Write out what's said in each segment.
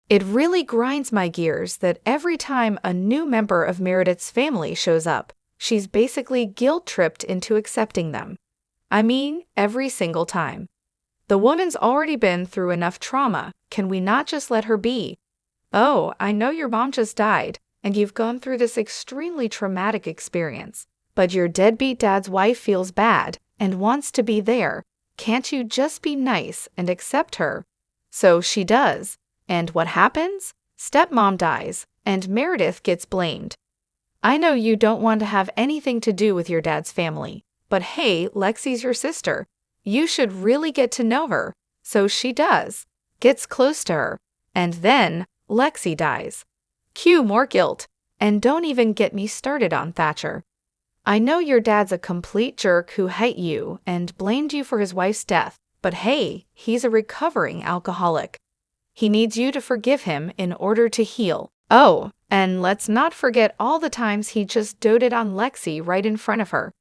It really grinds my gears that every time a new member of Meredith's family shows up, she's basically guilt-tripped into accepting them. I mean, every single time. The woman's already been through enough trauma, can we not just let her be? Oh, I know your mom just died, and you've gone through this extremely traumatic experience, but your deadbeat dad's wife feels bad and wants to be there. Can't you just be nice and accept her? So she does. And what happens? Stepmom dies, and Meredith gets blamed. I know you don't want to have anything to do with your dad's family, but hey, Lexi's your sister. You should really get to know her. So she does. Gets close to her. And then Lexi dies. Cue more guilt. And don't even get me started on Thatcher. I know your dad's a complete jerk who hate you and blamed you for his wife's death, but hey, he's a recovering alcoholic. He needs you to forgive him in order to heal. Oh, and let's not forget all the times he just doted on Lexi right in front of her.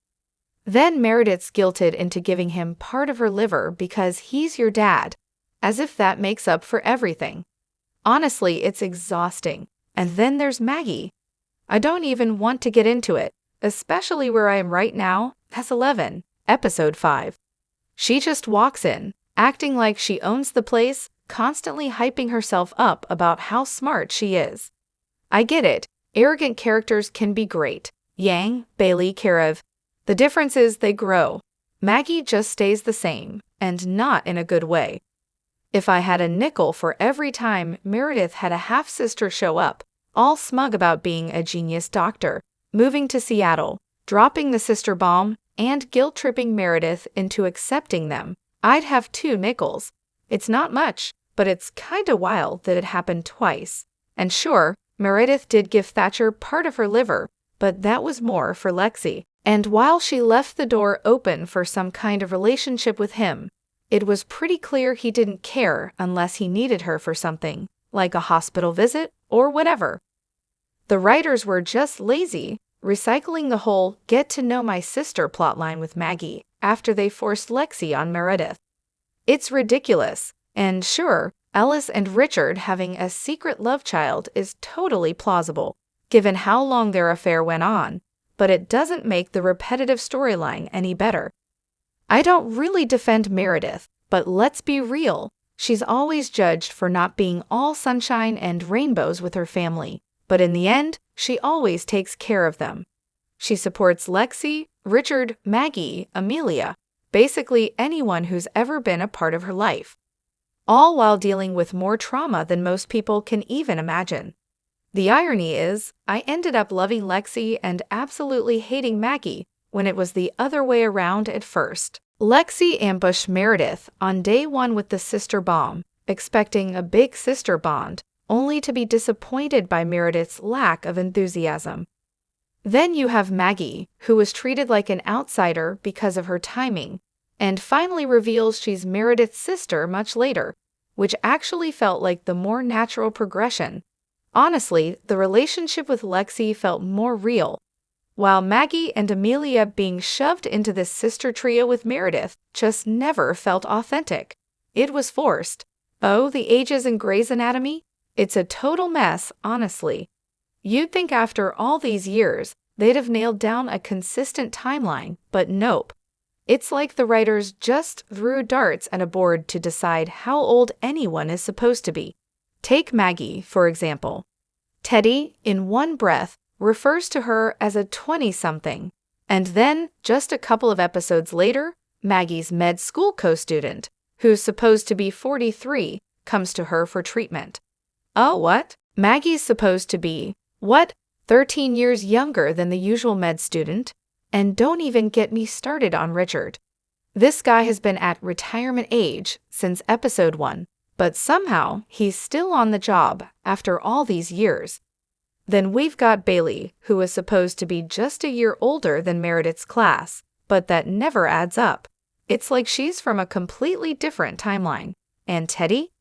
Then Meredith's guilted into giving him part of her liver because he's your dad, as if that makes up for everything. Honestly, it's exhausting. And then there's Maggie. I don't even want to get into it, especially where I am right now, that's 11, episode 5. She just walks in, acting like she owns the place, constantly hyping herself up about how smart she is. I get it, arrogant characters can be great. Yang, Bailey, Karev. The difference is they grow. Maggie just stays the same, and not in a good way. If I had a nickel for every time Meredith had a half-sister show up, all smug about being a genius doctor, moving to Seattle, dropping the sister bomb, and guilt-tripping Meredith into accepting them, I'd have 2 nickels. It's not much, but it's kinda wild that it happened twice. And sure, Meredith did give Thatcher part of her liver, but that was more for Lexi. And while she left the door open for some kind of relationship with him, it was pretty clear he didn't care unless he needed her for something, like a hospital visit or whatever. The writers were just lazy, recycling the whole get-to-know-my-sister plotline with Maggie after they forced Lexi on Meredith. It's ridiculous, and sure, Ellis and Richard having a secret love child is totally plausible, given how long their affair went on, but it doesn't make the repetitive storyline any better. I don't really defend Meredith, but let's be real, she's always judged for not being all sunshine and rainbows with her family. But in the end, she always takes care of them. She supports Lexi, Richard, Maggie, Amelia, basically anyone who's ever been a part of her life. All while dealing with more trauma than most people can even imagine. The irony is, I ended up loving Lexi and absolutely hating Maggie when it was the other way around at first. Lexi ambushed Meredith on day 1 with the sister bomb, expecting a big sister bond, only to be disappointed by Meredith's lack of enthusiasm. Then you have Maggie, who was treated like an outsider because of her timing, and finally reveals she's Meredith's sister much later, which actually felt like the more natural progression. Honestly, the relationship with Lexi felt more real, while Maggie and Amelia being shoved into this sister trio with Meredith just never felt authentic. It was forced. Oh, the ages in Grey's Anatomy? It's a total mess, honestly. You'd think after all these years, they'd have nailed down a consistent timeline, but nope. It's like the writers just threw darts at a board to decide how old anyone is supposed to be. Take Maggie, for example. Teddy, in one breath, refers to her as a 20-something, and then, just a couple of episodes later, Maggie's med school co-student, who's supposed to be 43, comes to her for treatment. Oh, what? Maggie's supposed to be, 13 years younger than the usual med student? And don't even get me started on Richard. This guy has been at retirement age since episode 1, but somehow he's still on the job after all these years. Then we've got Bailey, who is supposed to be just a year older than Meredith's class, but that never adds up. It's like she's from a completely different timeline. And Teddy?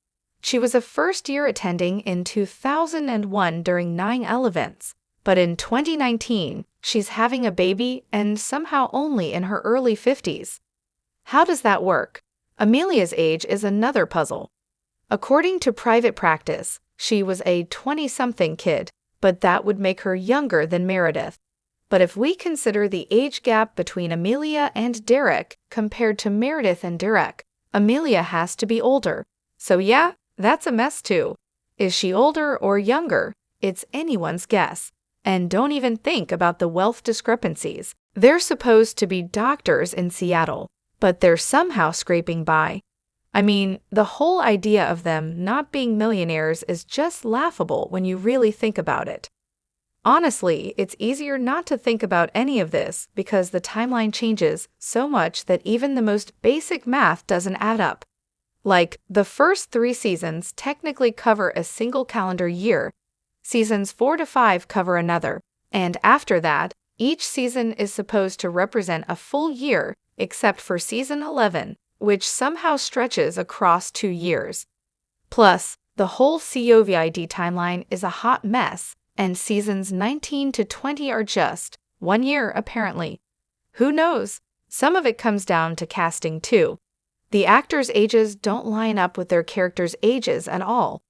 She was a first-year attending in 2001 during 9/11 events, but in 2019, she's having a baby and somehow only in her early 50s. How does that work? Amelia's age is another puzzle. According to Private Practice, She was a 20-something kid, but that would make her younger than Meredith. But if we consider the age gap between Amelia and Derek compared to Meredith and Derek, Amelia has to be older. So yeah, that's a mess too. Is she older or younger? It's anyone's guess. And don't even think about the wealth discrepancies. They're supposed to be doctors in Seattle, but they're somehow scraping by. I mean, the whole idea of them not being millionaires is just laughable when you really think about it. Honestly, it's easier not to think about any of this because the timeline changes so much that even the most basic math doesn't add up. Like, the first 3 seasons technically cover a single calendar year, seasons 4 to 5 cover another, and after that, each season is supposed to represent a full year except for season 11, which somehow stretches across 2 years. Plus, the whole COVID timeline is a hot mess, and seasons 19 to 20 are just 1 year apparently. Who knows? Some of it comes down to casting too. The actors' ages don't line up with their characters' ages at all.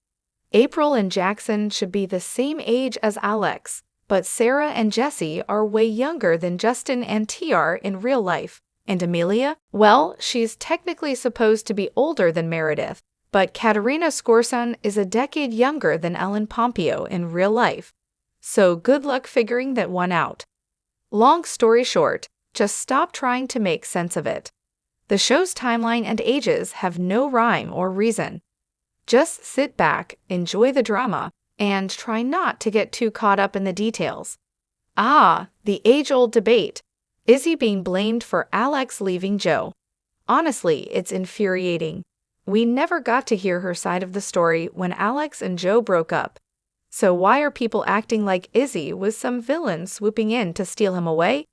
April and Jackson should be the same age as Alex, but Sarah and Jesse are way younger than Justin and TR in real life. And Amelia? Well, she's technically supposed to be older than Meredith, but Katerina Skorson is a decade younger than Ellen Pompeo in real life. So good luck figuring that one out. Long story short, just stop trying to make sense of it. The show's timeline and ages have no rhyme or reason. Just sit back, enjoy the drama, and try not to get too caught up in the details. Ah, the age-old debate. Izzy being blamed for Alex leaving Joe. Honestly, it's infuriating. We never got to hear her side of the story when Alex and Joe broke up. So why are people acting like Izzy was some villain swooping in to steal him away?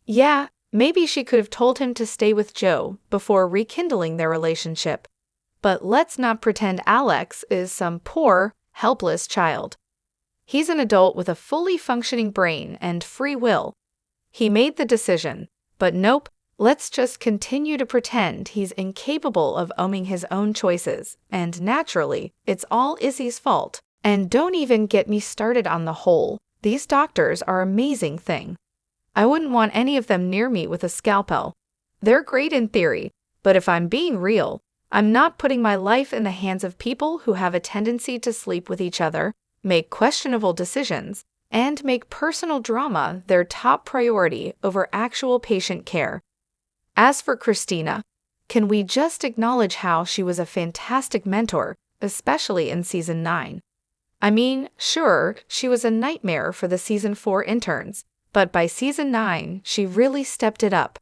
Yeah, maybe she could have told him to stay with Joe before rekindling their relationship. But let's not pretend Alex is some poor, helpless child. He's an adult with a fully functioning brain and free will. He made the decision, but nope, let's just continue to pretend he's incapable of owning his own choices, and naturally, it's all Izzy's fault. And don't even get me started on the whole, these doctors are amazing thing. I wouldn't want any of them near me with a scalpel. They're great in theory, but if I'm being real, I'm not putting my life in the hands of people who have a tendency to sleep with each other, make questionable decisions, and make personal drama their top priority over actual patient care. As for Christina, can we just acknowledge how she was a fantastic mentor, especially in season 9? I mean, sure, she was a nightmare for the season 4 interns, but by season 9, she really stepped it up.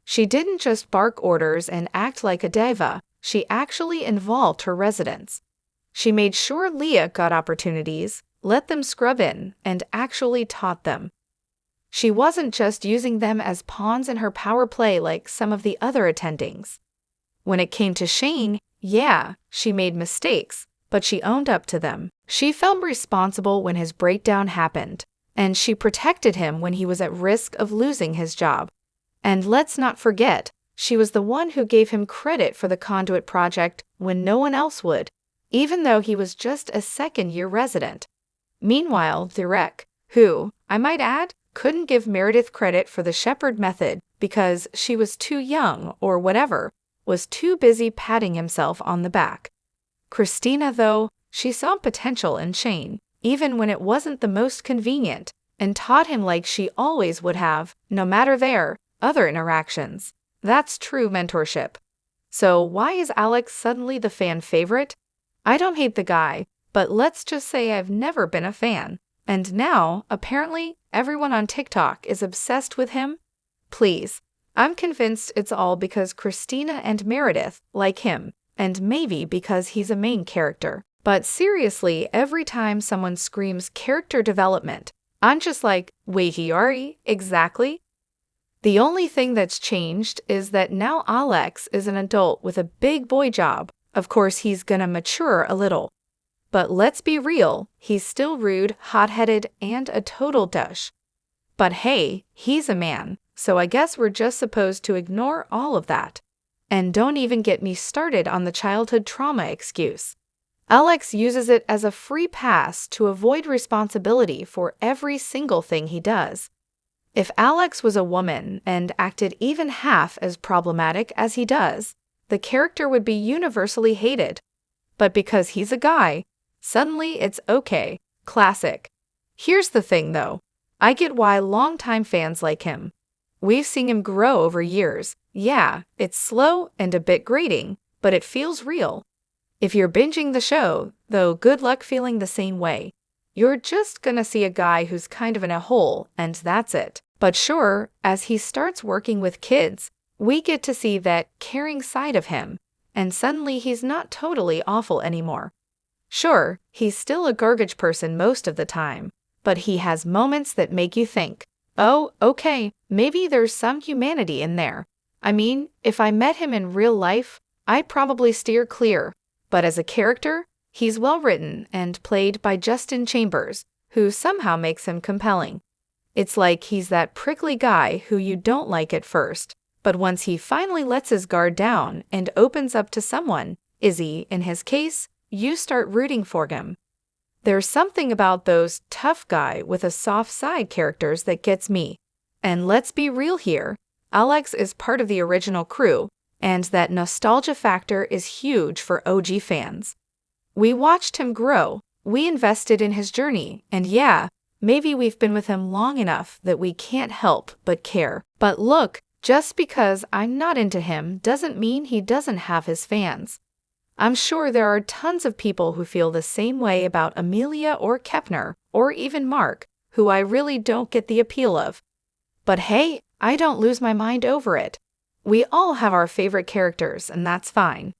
She didn't just bark orders and act like a diva, she actually involved her residents. She made sure Leah got opportunities, let them scrub in, and actually taught them. She wasn't just using them as pawns in her power play like some of the other attendings. When it came to Shane, yeah, she made mistakes, but she owned up to them. She felt responsible when his breakdown happened, and she protected him when he was at risk of losing his job. And let's not forget, she was the one who gave him credit for the conduit project when no one else would, even though he was just a second-year resident. Meanwhile, Derek, who, I might add, couldn't give Meredith credit for the Shepherd method because she was too young or whatever, was too busy patting himself on the back. Christina, though, she saw potential in Shane, even when it wasn't the most convenient, and taught him like she always would have, no matter their other interactions. That's true mentorship. So why is Alex suddenly the fan favorite? I don't hate the guy, but let's just say I've never been a fan. And now, apparently, everyone on TikTok is obsessed with him? Please, I'm convinced it's all because Christina and Meredith like him, and maybe because he's a main character. But seriously, every time someone screams character development, I'm just like, wait, exactly? The only thing that's changed is that now Alex is an adult with a big boy job. Of course, he's gonna mature a little. But let's be real, he's still rude, hot-headed, and a total douche. But hey, he's a man, so I guess we're just supposed to ignore all of that. And don't even get me started on the childhood trauma excuse. Alex uses it as a free pass to avoid responsibility for every single thing he does. If Alex was a woman and acted even half as problematic as he does, the character would be universally hated. But because he's a guy, suddenly it's okay. Classic. Here's the thing though. I get why longtime fans like him. We've seen him grow over years. Yeah, it's slow and a bit grating, but it feels real. If you're binging the show, though, good luck feeling the same way. You're just gonna see a guy who's kind of in a hole, and that's it. But sure, as he starts working with kids, we get to see that caring side of him, and suddenly he's not totally awful anymore. Sure, he's still a garbage person most of the time, but he has moments that make you think, oh, okay, maybe there's some humanity in there. I mean, if I met him in real life, I'd probably steer clear. But as a character, he's well written and played by Justin Chambers, who somehow makes him compelling. It's like he's that prickly guy who you don't like at first, but once he finally lets his guard down and opens up to someone, Izzy in his case, you start rooting for him. There's something about those tough guy with a soft side characters that gets me. And let's be real here, Alex is part of the original crew, and that nostalgia factor is huge for OG fans. We watched him grow, we invested in his journey, and yeah, maybe we've been with him long enough that we can't help but care. But look, just because I'm not into him doesn't mean he doesn't have his fans. I'm sure there are tons of people who feel the same way about Amelia or Kepner, or even Mark, who I really don't get the appeal of. But hey, I don't lose my mind over it. We all have our favorite characters, and that's fine.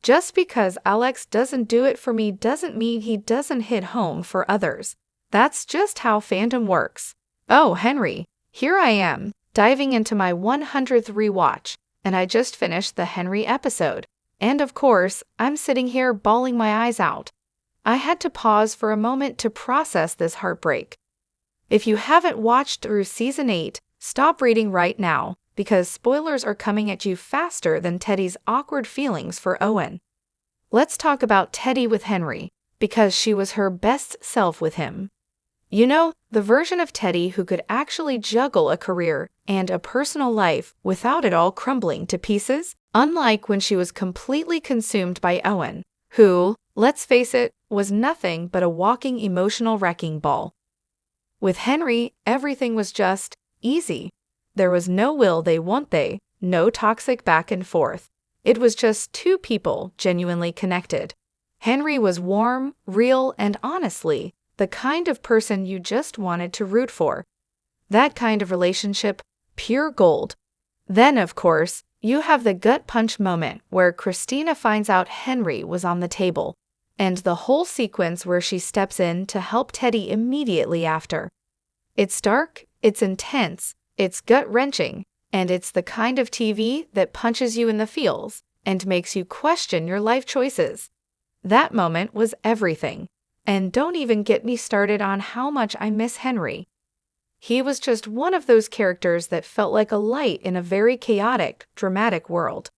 Just because Alex doesn't do it for me doesn't mean he doesn't hit home for others. That's just how fandom works. Oh, Henry, here I am, diving into my 100th rewatch, and I just finished the Henry episode. And of course, I'm sitting here bawling my eyes out. I had to pause for a moment to process this heartbreak. If you haven't watched through season 8, stop reading right now, because spoilers are coming at you faster than Teddy's awkward feelings for Owen. Let's talk about Teddy with Henry, because she was her best self with him. You know, the version of Teddy who could actually juggle a career and a personal life without it all crumbling to pieces, unlike when she was completely consumed by Owen, who, let's face it, was nothing but a walking emotional wrecking ball. With Henry, everything was just easy. There was no will they won't they, no toxic back and forth. It was just two people genuinely connected. Henry was warm, real, and honestly, the kind of person you just wanted to root for. That kind of relationship, pure gold. Then, of course, you have the gut punch moment where Christina finds out Henry was on the table, and the whole sequence where she steps in to help Teddy immediately after. It's dark, it's intense, it's gut-wrenching, and it's the kind of TV that punches you in the feels and makes you question your life choices. That moment was everything. And don't even get me started on how much I miss Henry. He was just one of those characters that felt like a light in a very chaotic, dramatic world.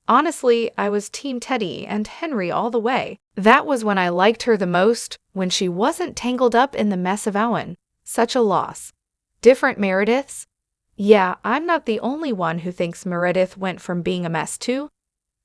Honestly, I was Team Teddy and Henry all the way. That was when I liked her the most, when she wasn't tangled up in the mess of Owen. Such a loss. Different Merediths? Yeah, I'm not the only one who thinks Meredith went from being a mess to,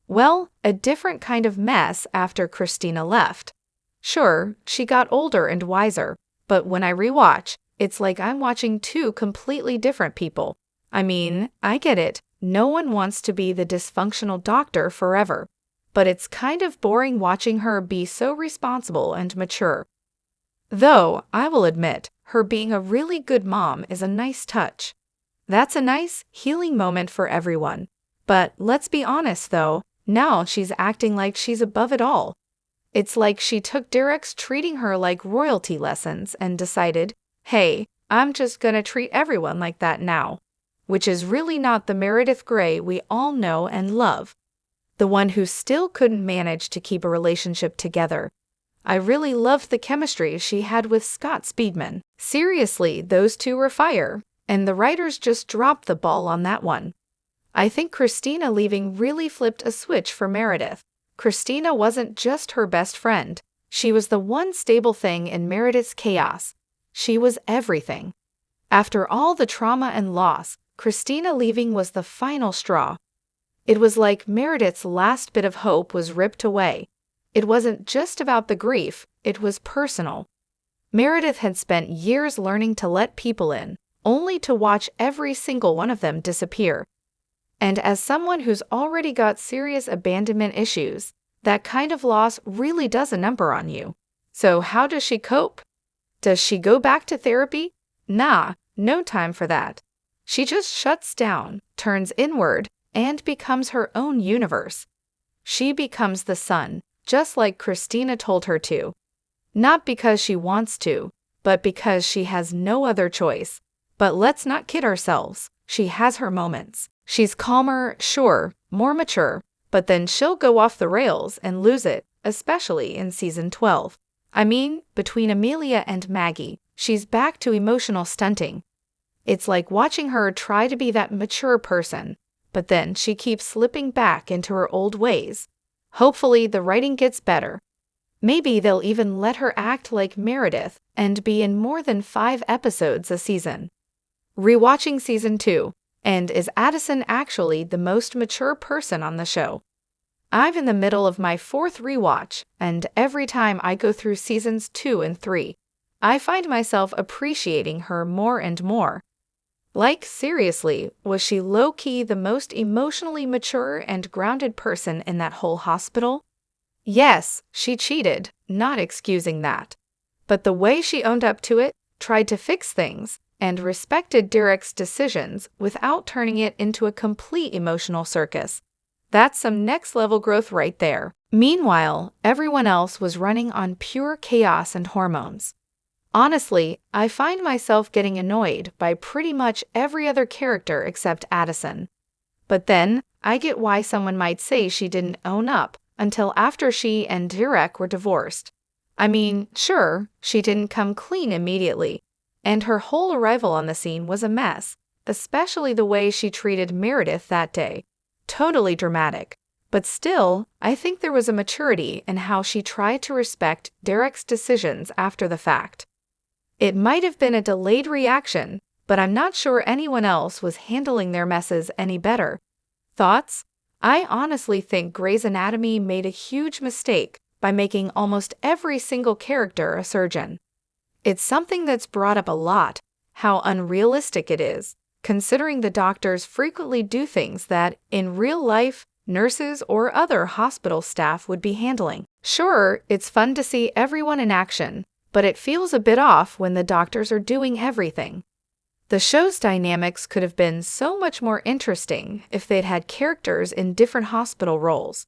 well, a different kind of mess after Christina left. Sure, she got older and wiser, but when I rewatch, it's like I'm watching two completely different people. I mean, I get it, no one wants to be the dysfunctional doctor forever, but it's kind of boring watching her be so responsible and mature. Though, I will admit, her being a really good mom is a nice touch. That's a nice, healing moment for everyone. But let's be honest though, now she's acting like she's above it all. It's like she took Derek's treating her like royalty lessons and decided, hey, I'm just gonna treat everyone like that now. Which is really not the Meredith Grey we all know and love. The one who still couldn't manage to keep a relationship together. I really loved the chemistry she had with Scott Speedman. Seriously, those two were fire, and the writers just dropped the ball on that one. I think Christina leaving really flipped a switch for Meredith. Christina wasn't just her best friend, She was the one stable thing in Meredith's chaos. She was everything. After all the trauma and loss, Christina leaving was the final straw. It was like Meredith's last bit of hope was ripped away. It wasn't just about the grief, it was personal. Meredith had spent years learning to let people in, only to watch every single one of them disappear. And as someone who's already got serious abandonment issues, that kind of loss really does a number on you. So how does she cope? Does she go back to therapy? Nah, no time for that. She just shuts down, turns inward, and becomes her own universe. She becomes the sun, just like Christina told her to. Not because she wants to, but because she has no other choice. But let's not kid ourselves, she has her moments. She's calmer, sure, more mature, but then she'll go off the rails and lose it, especially in season 12. I mean, between Amelia and Maggie, she's back to emotional stunting. It's like watching her try to be that mature person, but then she keeps slipping back into her old ways. Hopefully the writing gets better. Maybe they'll even let her act like Meredith and be in more than 5 episodes a season. Rewatching season 2, and is Addison actually the most mature person on the show? I'm in the middle of my 4th rewatch, and every time I go through seasons 2 and 3, I find myself appreciating her more and more. Like, seriously, was she low-key the most emotionally mature and grounded person in that whole hospital? Yes, she cheated, not excusing that. But the way she owned up to it, tried to fix things, and respected Derek's decisions without turning it into a complete emotional circus. That's some next-level growth right there. Meanwhile, everyone else was running on pure chaos and hormones. Honestly, I find myself getting annoyed by pretty much every other character except Addison. But then, I get why someone might say she didn't own up until after she and Derek were divorced. I mean, sure, she didn't come clean immediately, and her whole arrival on the scene was a mess, especially the way she treated Meredith that day. Totally dramatic. But still, I think there was a maturity in how she tried to respect Derek's decisions after the fact. It might have been a delayed reaction, but I'm not sure anyone else was handling their messes any better. Thoughts? I honestly think Grey's Anatomy made a huge mistake by making almost every single character a surgeon. It's something that's brought up a lot, how unrealistic it is, considering the doctors frequently do things that, in real life, nurses or other hospital staff would be handling. Sure, it's fun to see everyone in action, but it feels a bit off when the doctors are doing everything. The show's dynamics could have been so much more interesting if they'd had characters in different hospital roles.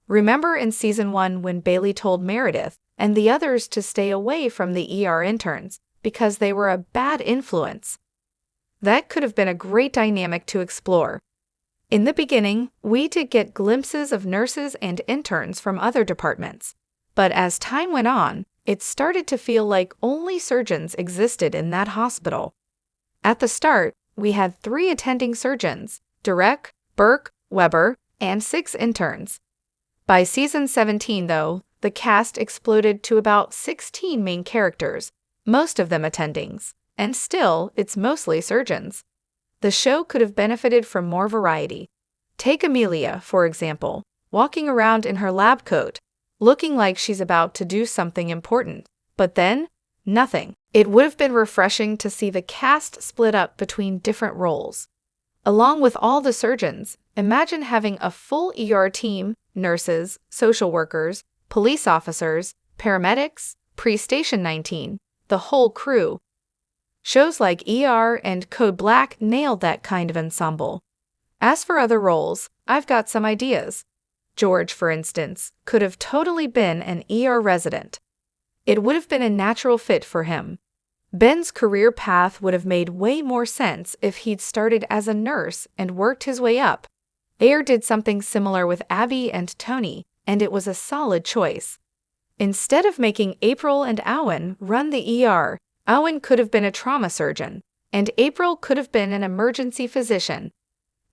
Remember in season 1 when Bailey told Meredith and the others to stay away from the ER interns because they were a bad influence? That could have been a great dynamic to explore. In the beginning, we did get glimpses of nurses and interns from other departments, but as time went on, it started to feel like only surgeons existed in that hospital. At the start, we had 3 attending surgeons, Derek, Burke, Weber, and 6 interns. By season 17, though, the cast exploded to about 16 main characters, most of them attendings, and still, it's mostly surgeons. The show could have benefited from more variety. Take Amelia, for example, walking around in her lab coat, looking like she's about to do something important, but then, nothing. It would have been refreshing to see the cast split up between different roles. Along with all the surgeons, imagine having a full ER team, nurses, social workers, police officers, paramedics, pre-Station 19, the whole crew. Shows like ER and Code Black nailed that kind of ensemble. As for other roles, I've got some ideas. George, for instance, could have totally been an ER resident. It would have been a natural fit for him. Ben's career path would have made way more sense if he'd started as a nurse and worked his way up. Ayer did something similar with Abby and Tony, and it was a solid choice. Instead of making April and Owen run the ER, Owen could have been a trauma surgeon, and April could have been an emergency physician.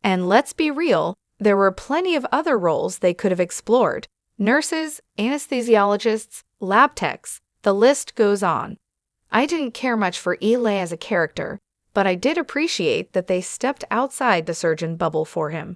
And let's be real, there were plenty of other roles they could have explored. Nurses, anesthesiologists, lab techs, the list goes on. I didn't care much for Eli as a character, but I did appreciate that they stepped outside the surgeon bubble for him.